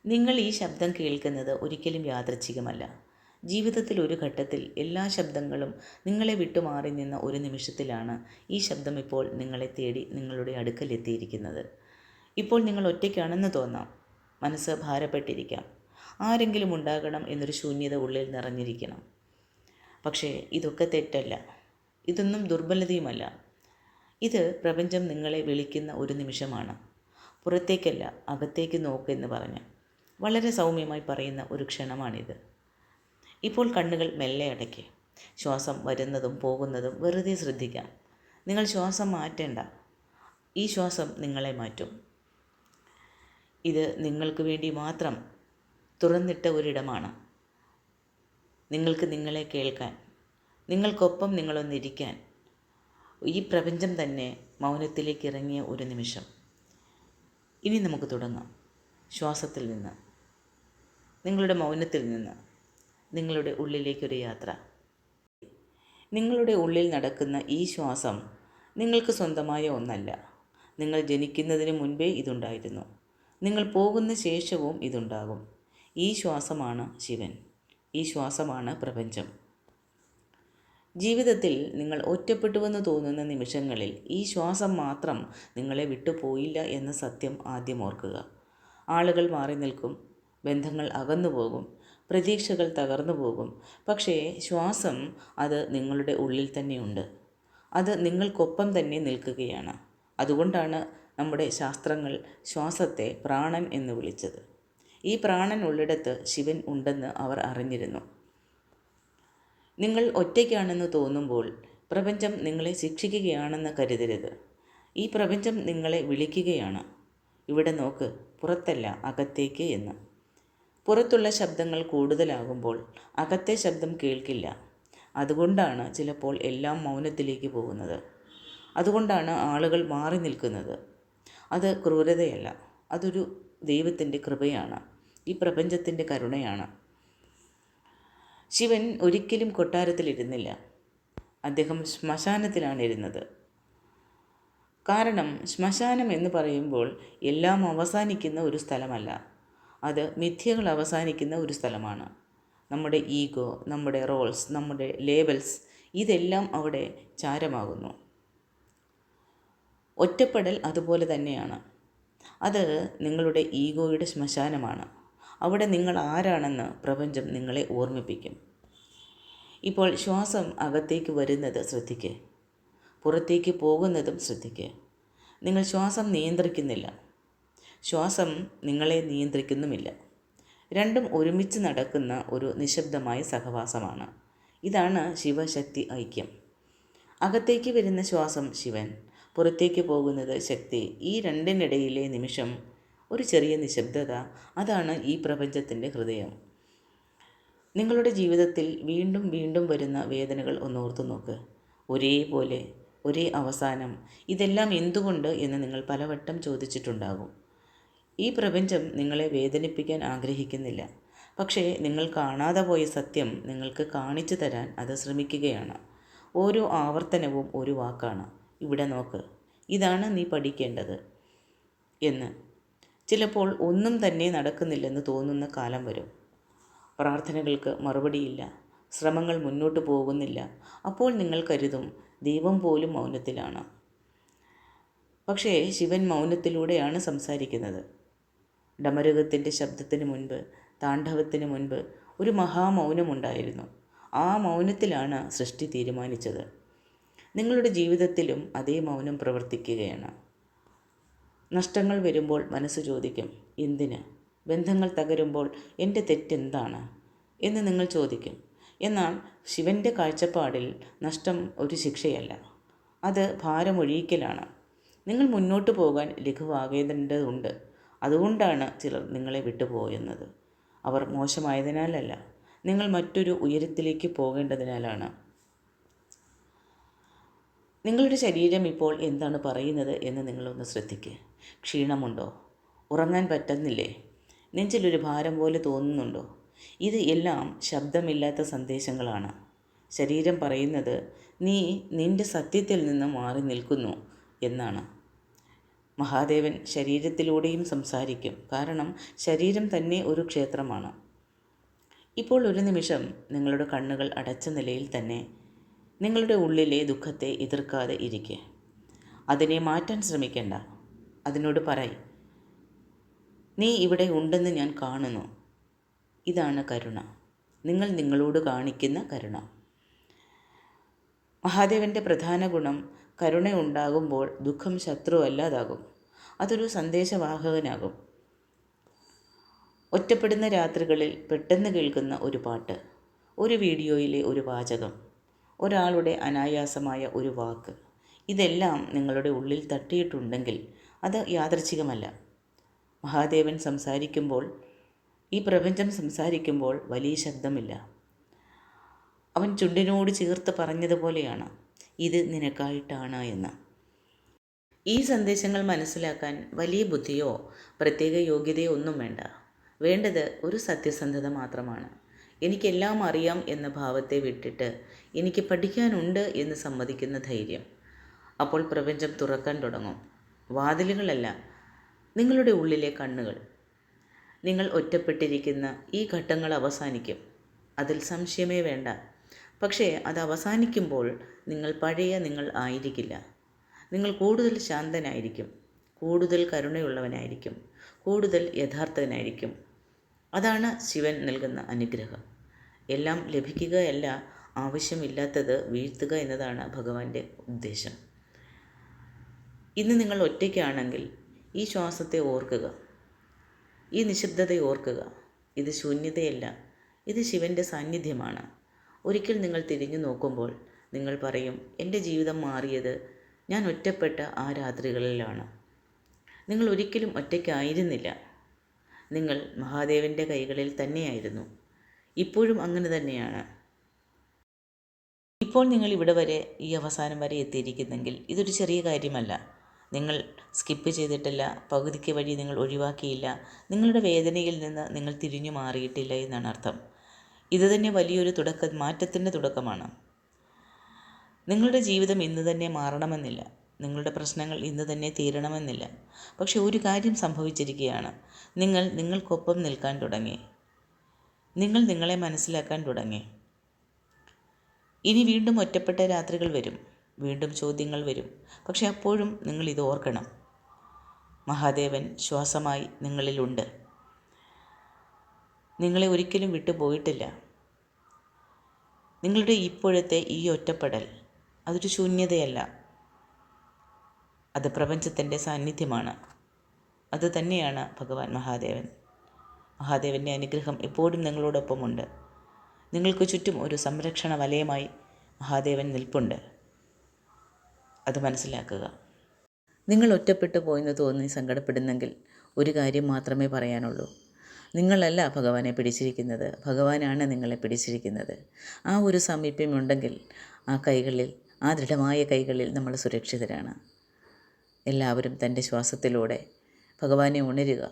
നിങ്ങൾ ഈ ശബ്ദം കേൾക്കുന്നത് ഒരിക്കലും യാദൃച്ഛികമല്ല. ജീവിതത്തിൽ ഒരു ഘട്ടത്തിൽ എല്ലാ ശബ്ദങ്ങളും നിങ്ങളെ വിട്ടുമാറി നിന്ന ഒരു നിമിഷത്തിലാണ് ഈ ശബ്ദം ഇപ്പോൾ നിങ്ങളെ തേടി നിങ്ങളുടെ അടുക്കലെത്തിയിരിക്കുന്നത്. ഇപ്പോൾ നിങ്ങൾ ഒറ്റയ്ക്കാണെന്ന് തോന്നാം. മനസ്സ് ഭാരപ്പെട്ടിരിക്കാം. ആരെങ്കിലും ഉണ്ടാകണം എന്നൊരു ശൂന്യത ഉള്ളിൽ നിറഞ്ഞിരിക്കണം. പക്ഷേ ഇതൊക്കെ തെറ്റല്ല. ഇതൊന്നും ദുർബലതയുമല്ല. ഇത് പ്രപഞ്ചം നിങ്ങളെ വിളിക്കുന്ന ഒരു നിമിഷമാണ്. പുറത്തേക്കല്ല, അകത്തേക്ക് നോക്കെന്ന് പറഞ്ഞ് വളരെ സൗമ്യമായി പറയുന്ന ഒരു ക്ഷണമാണിത്. ഇപ്പോൾ കണ്ണുകൾ മെല്ലെ അടയ്ക്കുക. ശ്വാസം വരുന്നതും പോകുന്നതും വെറുതെ ശ്രദ്ധിക്കാം. നിങ്ങൾ ശ്വാസം മാറ്റേണ്ട. ഈ ശ്വാസം നിങ്ങളെ മാറ്റും. ഇത് നിങ്ങൾക്ക് വേണ്ടി മാത്രം തുറന്നിട്ട ഒരിടമാണ്. നിങ്ങൾക്ക് നിങ്ങളെ കേൾക്കാൻ, നിങ്ങൾക്കൊപ്പം നിങ്ങളൊന്നിരിക്കാൻ. ഈ പ്രപഞ്ചം തന്നെ മൗനത്തിലേക്ക് ഇറങ്ങിയ ഒരു നിമിഷം. ഇനി നമുക്ക് തുടങ്ങാം. ശ്വാസത്തിൽ നിന്ന്, നിങ്ങളുടെ മൗനത്തിൽ നിന്ന് നിങ്ങളുടെ ഉള്ളിലേക്കൊരു യാത്ര. നിങ്ങളുടെ ഉള്ളിൽ നടക്കുന്ന ഈ ശ്വാസം നിങ്ങൾക്ക് സ്വന്തമായ ഒന്നല്ല. നിങ്ങൾ ജനിക്കുന്നതിന് മുൻപേ ഇതുണ്ടായിരുന്നു. നിങ്ങൾ പോകുന്ന ശേഷവും ഇതുണ്ടാകും. ഈ ശ്വാസമാണ് ശിവൻ. ഈ ശ്വാസമാണ് പ്രപഞ്ചം. ജീവിതത്തിൽ നിങ്ങൾ ഒറ്റപ്പെട്ടുവെന്ന് തോന്നുന്ന നിമിഷങ്ങളിൽ ഈ ശ്വാസം മാത്രം നിങ്ങളെ വിട്ടുപോയില്ല എന്ന സത്യം ആദ്യം ഓർക്കുക. ആളുകൾ മാറി നിൽക്കും, ബന്ധങ്ങൾ അകന്നുപോകും, പ്രതീക്ഷകൾ തകർന്നു പോകും. പക്ഷേ ശ്വാസം, അത് നിങ്ങളുടെ ഉള്ളിൽ തന്നെയുണ്ട്. അത് നിങ്ങൾക്കൊപ്പം തന്നെ നിൽക്കുകയാണ്. അതുകൊണ്ടാണ് നമ്മുടെ ശാസ്ത്രങ്ങൾ ശ്വാസത്തെ പ്രാണൻ എന്ന് വിളിച്ചത്. ഈ പ്രാണൻ ഉള്ളിടത്ത് ശിവൻ ഉണ്ടെന്ന് അവർ അറിഞ്ഞിരുന്നു. നിങ്ങൾ ഒറ്റയ്ക്കാണെന്ന് തോന്നുമ്പോൾ പ്രപഞ്ചം നിങ്ങളെ ശിക്ഷിക്കുകയാണെന്ന് കരുതരുത്. ഈ പ്രപഞ്ചം നിങ്ങളെ വിളിക്കുകയാണ്. ഇവിടെ നോക്ക്, പുറത്തല്ല അകത്തേക്ക് എന്ന്. പുറത്തുള്ള ശബ്ദങ്ങൾ കൂടുതലാകുമ്പോൾ അകത്തെ ശബ്ദം കേൾക്കില്ല. അതുകൊണ്ടാണ് ചിലപ്പോൾ എല്ലാം മൗനത്തിലേക്ക് പോകുന്നത്. അതുകൊണ്ടാണ് ആളുകൾ മാറി നിൽക്കുന്നത്. അത് ക്രൂരതയല്ല, അതൊരു ദൈവത്തിൻ്റെ കൃപയാണ്, ഈ പ്രപഞ്ചത്തിൻ്റെ കരുണയാണ്. ശിവൻ ഒരിക്കലും കൊട്ടാരത്തിലിരുന്നില്ല. അദ്ദേഹം ശ്മശാനത്തിലാണ് ഇരുന്നത്. കാരണം ശ്മശാനം എന്ന് പറയുമ്പോൾ എല്ലാം അവസാനിക്കുന്ന ഒരു സ്ഥലമല്ല. അത് മിഥ്യകൾ അവസാനിക്കുന്ന ഒരു സ്ഥലമാണ്. നമ്മുടെ ഈഗോ, നമ്മുടെ റോൾസ്, നമ്മുടെ ലേബൽസ്, ഇതെല്ലാം അവിടെ ചാരമാകുന്നു. ഒറ്റപ്പെടൽ അതുപോലെ തന്നെയാണ്. അത് നിങ്ങളുടെ ഈഗോയുടെ ശ്മശാനമാണ്. അവിടെ നിങ്ങൾ ആരാണെന്ന് പ്രപഞ്ചം നിങ്ങളെ ഓർമ്മിപ്പിക്കും. ഇപ്പോൾ ശ്വാസം അകത്തേക്ക് വരുന്നത് ശ്രദ്ധിക്കുക, പുറത്തേക്ക് പോകുന്നതും ശ്രദ്ധിക്കുക. നിങ്ങൾ ശ്വാസം നിയന്ത്രിക്കുന്നില്ല, ശ്വാസം നിങ്ങളെ നിയന്ത്രിക്കുന്നുമില്ല. രണ്ടും ഒരുമിച്ച് നടക്കുന്ന ഒരു നിശബ്ദമായ സഹവാസമാണ്. ഇതാണ് ശിവശക്തി ഐക്യം. അകത്തേക്ക് വരുന്ന ശ്വാസം ശിവൻ, പുറത്തേക്ക് പോകുന്നത് ശക്തി. ഈ രണ്ടിനിടയിലെ നിമിഷം, ഒരു ചെറിയ നിശബ്ദത, അതാണ് ഈ പ്രപഞ്ചത്തിൻ്റെ ഹൃദയം. നിങ്ങളുടെ ജീവിതത്തിൽ വീണ്ടും വീണ്ടും വരുന്ന വേദനകൾ ഒന്നോർത്തു നോക്ക്. ഒരേപോലെ, ഒരേ അവസാനം. ഇതെല്ലാം എന്തുകൊണ്ട് എന്ന് നിങ്ങൾ പലവട്ടം ചോദിച്ചിട്ടുണ്ടാകും. ഈ പ്രപഞ്ചം നിങ്ങളെ വേദനിപ്പിക്കാൻ ആഗ്രഹിക്കുന്നില്ല. പക്ഷേ നിങ്ങൾ കാണാതെ പോയ സത്യം നിങ്ങൾക്ക് കാണിച്ചു തരാൻ അത് ശ്രമിക്കുകയാണ്. ഓരോ ആവർത്തനവും ഒരു വാക്കാണ്. ഇവിടെ നോക്ക്, ഇതാണ് നീ പഠിക്കേണ്ടത് എന്ന്. ചിലപ്പോൾ ഒന്നും തന്നെ നടക്കുന്നില്ലെന്ന് തോന്നുന്ന കാലം വരും. പ്രാർത്ഥനകൾക്ക് മറുപടിയില്ല, ശ്രമങ്ങൾ മുന്നോട്ട് പോകുന്നില്ല. അപ്പോൾ നിങ്ങൾ കരുതും ദൈവം പോലും മൗനത്തിലാണ്. പക്ഷേ ശിവൻ മൗനത്തിലൂടെയാണ് സംസാരിക്കുന്നത്. ഡമരുകത്തിൻ്റെ ശബ്ദത്തിന് മുൻപ്, താണ്ഡവത്തിന് മുൻപ് ഒരു മഹാമൗനമുണ്ടായിരുന്നു. ആ മൗനത്തിലാണ് സൃഷ്ടി തീരുമാനിച്ചത്. നിങ്ങളുടെ ജീവിതത്തിലും അതേ മൗനം പ്രവർത്തിക്കുകയാണ്. നഷ്ടങ്ങൾ വരുമ്പോൾ മനസ്സ് ചോദിക്കും, എന്തിന്? ബന്ധങ്ങൾ തകരുമ്പോൾ എൻ്റെ തെറ്റെന്താണ് എന്ന് നിങ്ങൾ ചോദിക്കും. എന്നാൽ ശിവൻ്റെ കാഴ്ചപ്പാടിൽ നഷ്ടം ഒരു ശിക്ഷയല്ല, അത് ഭാരമൊഴിയിക്കലാണ്. നിങ്ങൾ മുന്നോട്ട് പോകാൻ ലഘുവാകേണ്ടതുണ്ട്. അതുകൊണ്ടാണ് ചിലർ നിങ്ങളെ വിട്ടുപോകുന്നത്. അവർ മോശമായതിനാലല്ല, നിങ്ങൾ മറ്റൊരു ഉയരത്തിലേക്ക് പോകേണ്ടതിനാലാണ്. നിങ്ങളുടെ ശരീരം ഇപ്പോൾ എന്താണ് പറയുന്നത് എന്ന് നിങ്ങളൊന്ന് ശ്രദ്ധിക്കുക. ക്ഷീണമുണ്ടോ? ഉറങ്ങാൻ പറ്റുന്നില്ലേ? നെഞ്ചിലൊരു ഭാരം പോലെ തോന്നുന്നുണ്ടോ? ഇത് എല്ലാം ശബ്ദമില്ലാത്ത സന്ദേശങ്ങളാണ്. ശരീരം പറയുന്നത് നീ നിൻ്റെ സത്യത്തിൽ നിന്ന് മാറി നിൽക്കുന്നു എന്നാണ്. മഹാദേവൻ ശരീരത്തിലൂടെയും സംസാരിക്കും. കാരണം ശരീരം തന്നെ ഒരു ക്ഷേത്രമാണ്. ഇപ്പോൾ ഒരു നിമിഷം നിങ്ങളുടെ കണ്ണുകൾ അടച്ച നിലയിൽ തന്നെ നിങ്ങളുടെ ഉള്ളിലെ ദുഃഖത്തെ എതിർക്കാതെ ഇരിക്കുക. അതിനെ മാറ്റാൻ ശ്രമിക്കേണ്ട. അതിനോട് പറയ്, നീ ഇവിടെ ഉണ്ടെന്ന് ഞാൻ കാണുന്നു. ഇതാണ് കരുണ. നിങ്ങൾ നിങ്ങളോട് കാണിക്കുന്ന കരുണ. മഹാദേവൻ്റെ പ്രധാന ഗുണം കരുണയുണ്ടാകുമ്പോൾ ദുഃഖം ശത്രുവല്ലാതാകും. അതൊരു സന്ദേശവാഹകനാകും. ഒറ്റപ്പെടുന്ന രാത്രികളിൽ പെട്ടെന്ന് കേൾക്കുന്ന ഒരു പാട്ട്, ഒരു വീഡിയോയിലെ ഒരു വാചകം, ഒരാളുടെ അനായാസമായ ഒരു വാക്ക്, ഇതെല്ലാം നിങ്ങളുടെ ഉള്ളിൽ തട്ടിയിട്ടുണ്ടെങ്കിൽ അത് യാദൃച്ഛികമല്ല. മഹാദേവൻ സംസാരിക്കുമ്പോൾ, ഈ പ്രപഞ്ചം സംസാരിക്കുമ്പോൾ വലിയ ശബ്ദമില്ല. അവൻ ചുണ്ടിനോട് ചേർത്ത് പറഞ്ഞതുപോലെയാണ്, ഇത് നിനക്കായിട്ടാണ് എന്ന്. ഈ സന്ദേശങ്ങൾ മനസ്സിലാക്കാൻ വലിയ ബുദ്ധിയോ പ്രത്യേക യോഗ്യതയോ ഒന്നും വേണ്ട. വേണ്ടത് ഒരു സത്യസന്ധത മാത്രമാണ്. എനിക്കെല്ലാം അറിയാം എന്ന ഭാവത്തെ വിട്ടിട്ട് എനിക്ക് പഠിക്കാനുണ്ട് എന്ന് സമ്മതിക്കുന്ന ധൈര്യം. അപ്പോൾ പ്രപഞ്ചം തുറക്കാൻ തുടങ്ങും. വാതിലുകളല്ല, നിങ്ങളുടെ ഉള്ളിലെ കണ്ണുകൾ. നിങ്ങൾ ഒറ്റപ്പെട്ടിരിക്കുന്ന ഈ ഘട്ടങ്ങൾ അവസാനിക്കും. അതിൽ സംശയമേ വേണ്ട. പക്ഷേ അത് അവസാനിക്കുമ്പോൾ നിങ്ങൾ പഴയ നിങ്ങൾ ആയിരിക്കില്ല. നിങ്ങൾ കൂടുതൽ ശാന്തനായിരിക്കും, കൂടുതൽ കരുണയുള്ളവനായിരിക്കും, കൂടുതൽ യഥാർത്ഥനായിരിക്കും. അതാണ് ശിവൻ നൽകുന്ന അനുഗ്രഹം. എല്ലാം ലഭിക്കുകയല്ല, ആവശ്യമില്ലാത്തത് വീഴ്ത്തുക എന്നതാണ് ഭഗവാന്റെ ഉദ്ദേശം. ഇന്ന് നിങ്ങൾ ഒറ്റയ്ക്കാണെങ്കിൽ ഈ ശ്വാസത്തെ ഓർക്കുക, ഈ നിശബ്ദതയെ ഓർക്കുക. ഇത് ശൂന്യതയല്ല, ഇത് ശിവൻ്റെ സാന്നിധ്യമാണ്. ഒരിക്കൽ നിങ്ങൾ തിരിഞ്ഞു നോക്കുമ്പോൾ നിങ്ങൾ പറയും, എൻ്റെ ജീവിതം മാറിയത് ഞാൻ ഒറ്റപ്പെട്ട ആ രാത്രികളിലാണ്. നിങ്ങൾ ഒരിക്കലും ഒറ്റയ്ക്കായിരുന്നില്ല. നിങ്ങൾ മഹാദേവൻ്റെ കൈകളിൽ തന്നെയായിരുന്നു. ഇപ്പോഴും അങ്ങനെ തന്നെയാണ്. ഇപ്പോൾ നിങ്ങൾ ഇവിടെ വരെ, ഈ അവസാനം വരെ എത്തിയിരിക്കുന്നെങ്കിൽ ഇതൊരു ചെറിയ കാര്യമല്ല. നിങ്ങൾ സ്കിപ്പ് ചെയ്തിട്ടില്ല, പകുതിക്ക് വഴി നിങ്ങൾ ഒഴിവാക്കിയില്ല, നിങ്ങളുടെ വേദനയിൽ നിന്ന് നിങ്ങൾ തിരിഞ്ഞു മാറിയിട്ടില്ല എന്നാണ് അർത്ഥം. ഇത് തന്നെ വലിയൊരു മാറ്റത്തിൻ്റെ തുടക്കമാണ്. നിങ്ങളുടെ ജീവിതം ഇന്ന് തന്നെ മാറണമെന്നില്ല, നിങ്ങളുടെ പ്രശ്നങ്ങൾ ഇന്ന് തന്നെ തീരണമെന്നില്ല. പക്ഷെ ഒരു കാര്യം സംഭവിച്ചിരിക്കുകയാണ്. നിങ്ങൾ നിങ്ങൾക്കൊപ്പം നിൽക്കാൻ തുടങ്ങി. നിങ്ങൾ നിങ്ങളെ മനസ്സിലാക്കാൻ തുടങ്ങി. ഇനി വീണ്ടും ഒറ്റപ്പെട്ട രാത്രികൾ വരും, വീണ്ടും ചോദ്യങ്ങൾ വരും. പക്ഷെ അപ്പോഴും നിങ്ങൾ ഇത് ഓർക്കണം, മഹാദേവൻ ശ്വാസമായി നിങ്ങളിലുണ്ട്. നിങ്ങളെ ഒരിക്കലും വിട്ടുപോയിട്ടില്ല. നിങ്ങളുടെ ഇപ്പോഴത്തെ ഈ ഒറ്റപ്പെടൽ അതൊരു ശൂന്യതയല്ല, അത് പ്രപഞ്ചത്തിൻ്റെ സാന്നിധ്യമാണ്. അത് തന്നെയാണ് ഭഗവാൻ മഹാദേവൻ. മഹാദേവൻ്റെ അനുഗ്രഹം എപ്പോഴും നിങ്ങളോടൊപ്പമുണ്ട്. നിങ്ങൾക്ക് ചുറ്റും ഒരു സംരക്ഷണ വലയമായി മഹാദേവൻ നിൽപ്പുണ്ട്. അത് മനസ്സിലാക്കുക. നിങ്ങൾ ഒറ്റപ്പെട്ടു പോയെന്ന് തോന്നി സങ്കടപ്പെടുന്നെങ്കിൽ ഒരു കാര്യം മാത്രമേ പറയാനുള്ളൂ. നിങ്ങളല്ല ഭഗവാനെ പിടിച്ചിരിക്കുന്നത്, ഭഗവാനാണ് നിങ്ങളെ പിടിച്ചിരിക്കുന്നത്. ആ ഒരു സാമീപ്യമുണ്ടെങ്കിൽ ആ കൈകളിൽ, ആ ദൃഢമായ കൈകളിൽ നമ്മൾ സുരക്ഷിതരാണ്. എല്ലാവരും തൻ്റെ ശ്വാസത്തിലൂടെ ഭഗവാനെ ഉണരുക.